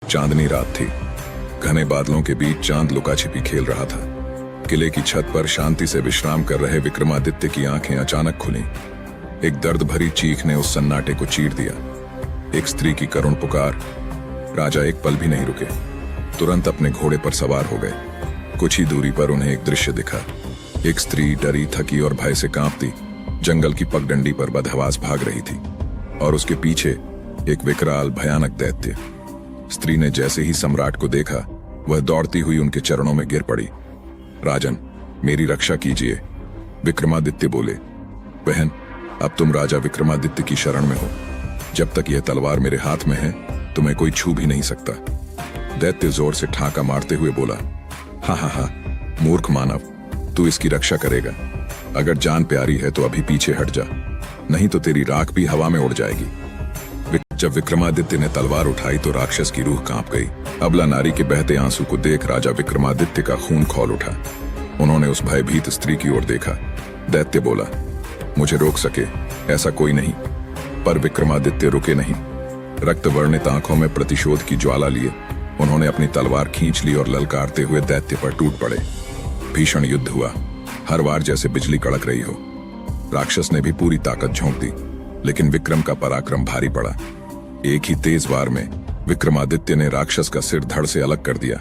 चांदनी रात थी। घने बादलों के बीच चांद लुका छिपी खेल रहा था। किले की छत पर शांति से विश्राम कर रहे विक्रमादित्य की आंखें अचानक खुलीं। एक दर्द भरी चीख ने उस सन्नाटे को चीर दिया। एक स्त्री की करुण पुकार। राजा एक पल भी नहीं रुके, तुरंत अपने घोड़े पर सवार हो गए। कुछ ही दूरी पर उन्हें एक दृश्य दिखा। एक स्त्री डरी, थकी और भय से कांपती जंगल की पगडंडी पर बदहवास भाग रही थी, और उसके पीछे एक विकराल भयानक दैत्य। स्त्री ने जैसे ही सम्राट को देखा, वह दौड़ती हुई उनके चरणों में गिर पड़ी। राजन, मेरी रक्षा कीजिए, विक्रमादित्य बोले। बहन, अब तुम राजा विक्रमादित्य की शरण में हो। जब तक यह तलवार मेरे हाथ में है, तुम्हें कोई छू भी नहीं सकता। दैत्य जोर से ठाका मारते हुए बोला, हा, मूर्ख मानव, तू इसकी रक्षा करेगा। अगर जान प्यारी है तो अभी पीछे हट जा, नहीं तो तेरी राख भी हवा में उड़ जाएगी। जब विक्रमादित्य ने तलवार उठाई तो राक्षस की रूह कांप गई। अबला नारी के बहते आंसू को देख राजा विक्रमादित्य का खून खौल उठा। उन्होंने उस भयभीत स्त्री की ओर देखा। दैत्य बोला, मुझे रोक सके ऐसा कोई नहीं। पर विक्रमादित्य रुके नहीं। रक्त वर्णित आंखों में प्रतिशोध की ज्वाला लिए उन्होंने अपनी तलवार खींच ली और ललकारते हुए दैत्य पर टूट पड़े। भीषण युद्ध हुआ, हर बार जैसे बिजली कड़क रही हो। राक्षस ने भी पूरी ताकत झोंक दी, लेकिन विक्रम का पराक्रम भारी पड़ा। एक ही तेज वार में विक्रमादित्य ने राक्षस का सिर धड़ से अलग कर दिया।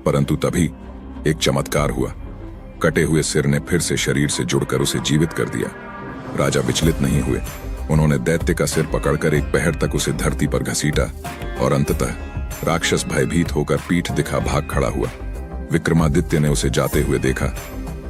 परंतु तभी एक चमत्कार हुआ। कटे हुए सिर ने फिर से शरीर से जुड़कर उसे जीवित कर दिया। राजा विचलित नहीं हुए। उन्होंने दैत्य का सिर पकड़कर एक पहर तक उसे धरती पर घसीटा, और अंततः राक्षस भयभीत होकर पीठ दिखा भाग खड़ा हुआ। विक्रमादित्य ने उसे जाते हुए देखा,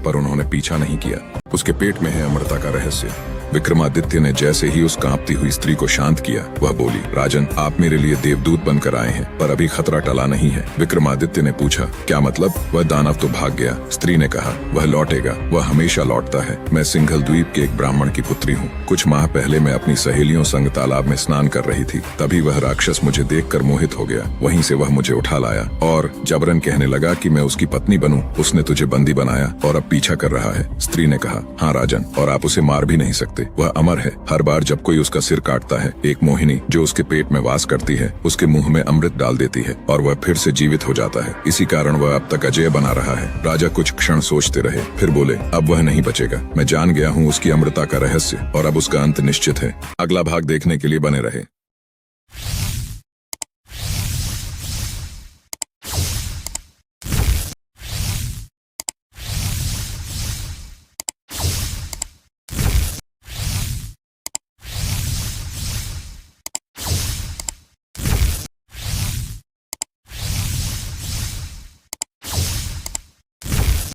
पर उन्होंने पीछा नहीं किया। उसके पेट में है अमृता का रहस्य। विक्रमादित्य ने जैसे ही उस कांपती हुई स्त्री को शांत किया, वह बोली, राजन, आप मेरे लिए देवदूत बनकर आए हैं, पर अभी खतरा टला नहीं है। विक्रमादित्य ने पूछा, क्या मतलब? वह दानव तो भाग गया। स्त्री ने कहा, वह लौटेगा, वह हमेशा लौटता है। मैं सिंघल द्वीप के एक ब्राह्मण की पुत्री हूँ। कुछ माह पहले मैं अपनी सहेलियों संग तालाब में स्नान कर रही थी, तभी वह राक्षस मुझे देखकर मोहित हो गया। वहीं से वह मुझे उठा लाया और जबरन कहने लगा कि मैं उसकी पत्नी बनूं। उसने तुझे बंदी बनाया और अब पीछा कर रहा है। स्त्री ने कहा, हाँ राजन, और आप उसे मार भी नहीं सकते। वह अमर है। हर बार जब कोई उसका सिर काटता है, एक मोहिनी जो उसके पेट में वास करती है, उसके मुंह में अमृत डाल देती है और वह फिर से जीवित हो जाता है। इसी कारण वह अब तक अजय बना रहा है। राजा कुछ क्षण सोचते रहे, फिर बोले, अब वह नहीं बचेगा। मैं जान गया हूँ उसकी अमृता का रहस्य, और अब उसका अंत निश्चित है। अगला भाग देखने के लिए बने रहे।